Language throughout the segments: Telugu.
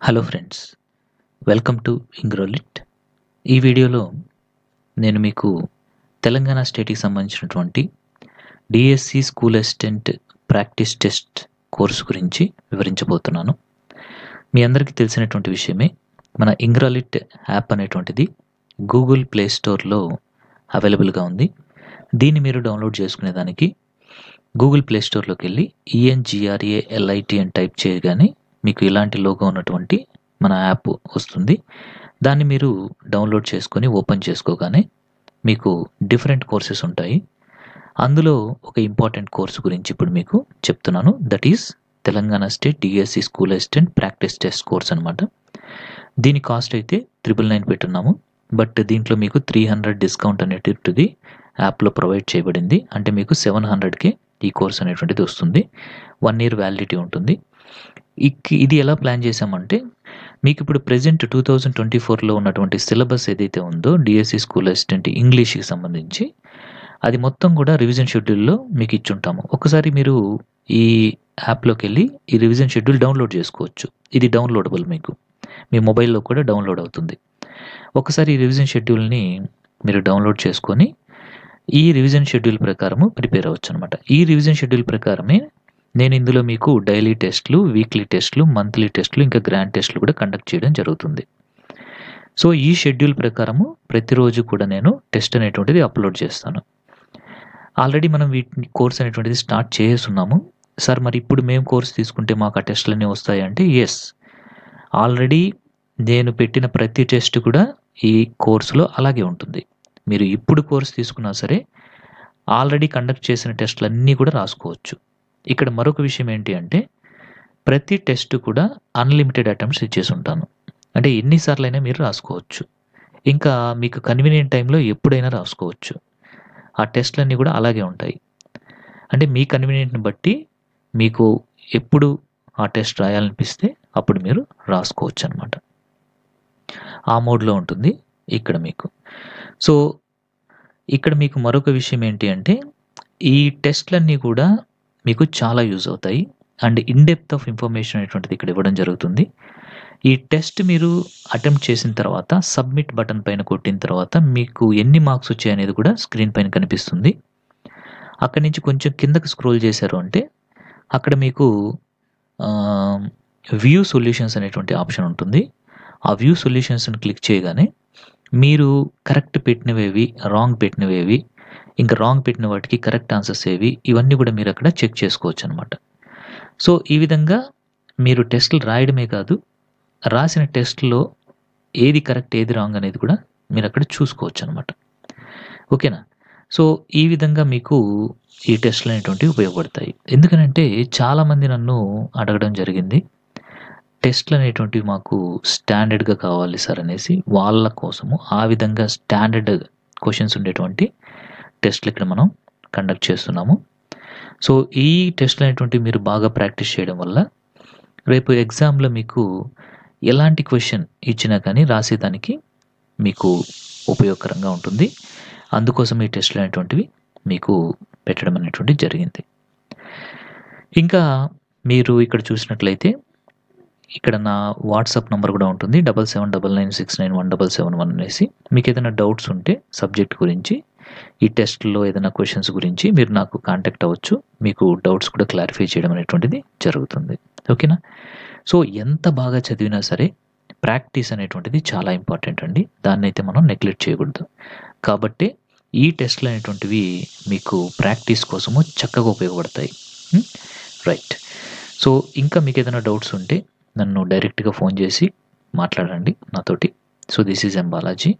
Hello friends, welcome to Engralit. ఈ వీడియోలో నేను మీకు తెలంగాణ స్టేట్కి సంబంధించినటువంటి DSC school assistant practice test course గురించి వివరించబోతున్నాను. మీ అందరికీ తెలిసినటువంటి విషయమే, మన ఇంగ్రోలిట్ యాప్ అనేటువంటిది గూగుల్ ప్లే స్టోర్లో అవైలబుల్గా ఉంది. దీన్ని మీరు డౌన్లోడ్ చేసుకునేదానికి గూగుల్ ప్లే స్టోర్లోకి వెళ్ళి ENGRALIT అని టైప్ చేయగానే మీకు ఇలాంటి లోగో ఉన్నటువంటి మన యాప్ వస్తుంది. దాన్ని మీరు డౌన్లోడ్ చేసుకొని ఓపెన్ చేసుకోగానే మీకు డిఫరెంట్ కోర్సెస్ ఉంటాయి. అందులో ఒక ఇంపార్టెంట్ కోర్సు గురించి ఇప్పుడు మీకు చెప్తున్నాను. That is Telangana state DSC school assistant practice test course అనమాట. దీని కాస్ట్ అయితే 999 పెట్టున్నాము. బట్ దీంట్లో మీకు 300 డిస్కౌంట్ అనేటువంటిది యాప్లో ప్రొవైడ్ చేయబడింది. అంటే మీకు 700కి ఈ కోర్స్ అనేటువంటిది వస్తుంది. 1 year వ్యాలిడిటీ ఉంటుంది. ఇది ఎలా ప్లాన్ చేశామంటే, మీకు ఇప్పుడు ప్రెజెంట్ 2024లో ఉన్నటువంటి సిలబస్ ఏదైతే ఉందో డిఎస్సి స్కూల్ అసిస్టెంట్ ఇంగ్లీష్కి సంబంధించి, అది మొత్తం కూడా రివిజన్ షెడ్యూల్లో మీకు ఇచ్చుంటాము. ఒకసారి మీరు ఈ యాప్లోకి వెళ్ళి ఈ రివిజన్ షెడ్యూల్ డౌన్లోడ్ చేసుకోవచ్చు. ఇది డౌన్లోడబుల్, మీకు మీ మొబైల్లో కూడా డౌన్లోడ్ అవుతుంది. ఒకసారి ఈ రివిజన్ షెడ్యూల్ని మీరు డౌన్లోడ్ చేసుకొని ఈ రివిజన్ షెడ్యూల్ ప్రకారము ప్రిపేర్ అవ్వచ్చు అనమాట. ఈ రివిజన్ షెడ్యూల్ ప్రకారమే నేను ఇందులో మీకు డైలీ టెస్ట్లు, వీక్లీ టెస్ట్లు, మంత్లీ టెస్ట్లు, ఇంకా గ్రాండ్ టెస్ట్లు కూడా కండక్ట్ చేయడం జరుగుతుంది. సో ఈ షెడ్యూల్ ప్రకారము ప్రతిరోజు కూడా నేను టెస్ట్ అనేటువంటిది అప్లోడ్ చేస్తాను. ఆల్రెడీ మనం వీటిని కోర్స్ అనేటువంటిది స్టార్ట్ చేస్తున్నాము. సార్, మరి ఇప్పుడు మేము కోర్స్ తీసుకుంటే మాకు ఆ టెస్ట్లన్నీ వస్తాయి అంటే, ఎస్, ఆల్రెడీ నేను పెట్టిన ప్రతి టెస్ట్ కూడా ఈ కోర్సులో అలాగే ఉంటుంది. మీరు ఇప్పుడు కోర్స్ తీసుకున్నా సరే ఆల్రెడీ కండక్ట్ చేసిన టెస్ట్లన్నీ కూడా రాసుకోవచ్చు. ఇక్కడ మరొక విషయం ఏంటి అంటే, ప్రతి టెస్ట్ కూడా అన్లిమిటెడ్ అటెంప్ట్స్ ఇచ్చేసి ఉంటాను. అంటే ఎన్నిసార్లైనా మీరు రాసుకోవచ్చు. ఇంకా మీకు కన్వీనియంట్ టైంలో ఎప్పుడైనా రాసుకోవచ్చు. ఆ టెస్ట్లన్నీ కూడా అలాగే ఉంటాయి. అంటే మీ కన్వీనియంట్ని బట్టి మీకు ఎప్పుడు ఆ టెస్ట్ రాయాలనిపిస్తే అప్పుడు మీరు రాసుకోవచ్చు అనమాట. ఆ మోడ్లో ఉంటుంది ఇక్కడ మీకు. సో ఇక్కడ మీకు మరొక విషయం ఏంటి అంటే, ఈ టెస్ట్లన్నీ కూడా మీకు చాలా యూజ్ అవుతాయి. And in depth of information అనేటువంటిది ఇక్కడ ఇవ్వడం జరుగుతుంది. ఈ టెస్ట్ మీరు అటెంప్ట్ చేసిన తర్వాత సబ్మిట్ బటన్ పైన కొట్టిన తర్వాత మీకు ఎన్ని మార్క్స్ వచ్చాయి అనేది కూడా స్క్రీన్ పైన కనిపిస్తుంది. అక్కడి నుంచి కొంచెం కిందకి స్క్రోల్ చేశారు అంటే అక్కడ మీకు వ్యూ సొల్యూషన్స్ అనేటువంటి ఆప్షన్ ఉంటుంది. ఆ వ్యూ సొల్యూషన్స్ని క్లిక్ చేయగానే మీరు కరెక్ట్ పెట్టినవేవి, రాంగ్ పెట్టినవేవి, ఇంకా రాంగ్ పెట్టిన వాటికి కరెక్ట్ ఆన్సర్స్ ఏవి, ఇవన్నీ కూడా మీరు అక్కడ చెక్ చేసుకోవచ్చు అనమాట. సో ఈ విధంగా మీరు టెస్టులు రాయడమే కాదు, రాసిన టెస్ట్లో ఏది కరెక్ట్ ఏది రాంగ్ అనేది కూడా మీరు అక్కడ చూసుకోవచ్చు అనమాట. ఓకేనా? సో ఈ విధంగా మీకు ఈ టెస్టులు అనేటువంటివి ఉపయోగపడతాయి. ఎందుకనంటే చాలామంది నన్ను అడగడం జరిగింది, టెస్ట్లు అనేటువంటివి మాకు స్టాండర్డ్గా కావాలి సార్ అనేసి. వాళ్ళ కోసము ఆ విధంగా స్టాండర్డ్ క్వశ్చన్స్ ఉండేటువంటి టెస్ట్లు ఇక్కడ మనం కండక్ట్ చేస్తున్నాము. సో ఈ టెస్ట్లు అనేటువంటివి మీరు బాగా ప్రాక్టీస్ చేయడం వల్ల రేపు ఎగ్జామ్లో మీకు ఎలాంటి క్వశ్చన్ ఇచ్చినా కానీ రాసేదానికి మీకు ఉపయోగకరంగా ఉంటుంది. అందుకోసం ఈ టెస్ట్లు అనేటువంటివి మీకు పెట్టడం అనేటువంటిది జరిగింది. ఇంకా మీరు ఇక్కడ చూసినట్లయితే ఇక్కడ నా వాట్సాప్ నెంబర్ కూడా ఉంటుంది, 7799691771 అనేసి. మీకు ఏదైనా డౌట్స్ ఉంటే సబ్జెక్ట్ గురించి, ఈ టెస్ట్లో ఏదైనా క్వశ్చన్స్ గురించి మీరు నాకు కాంటాక్ట్ అవ్వచ్చు. మీకు డౌట్స్ కూడా క్లారిఫై చేయడం అనేటువంటిది జరుగుతుంది. ఓకేనా? సో ఎంత బాగా చదివినా సరే ప్రాక్టీస్ అనేటువంటిది చాలా ఇంపార్టెంట్ అండి. దాన్ని అయితే మనం నెగ్లెక్ట్ చేయకూడదు. కాబట్టి ఈ టెస్ట్లు అనేటువంటివి మీకు ప్రాక్టీస్ కోసము చక్కగా ఉపయోగపడతాయి. రైట్. సో ఇంకా మీకు ఏదైనా డౌట్స్ ఉంటే నన్ను డైరెక్ట్గా ఫోన్ చేసి మాట్లాడండి నాతోటి. So this is M Balaji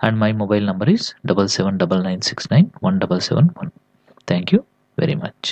and my mobile number is 7799691771. Thank you very much.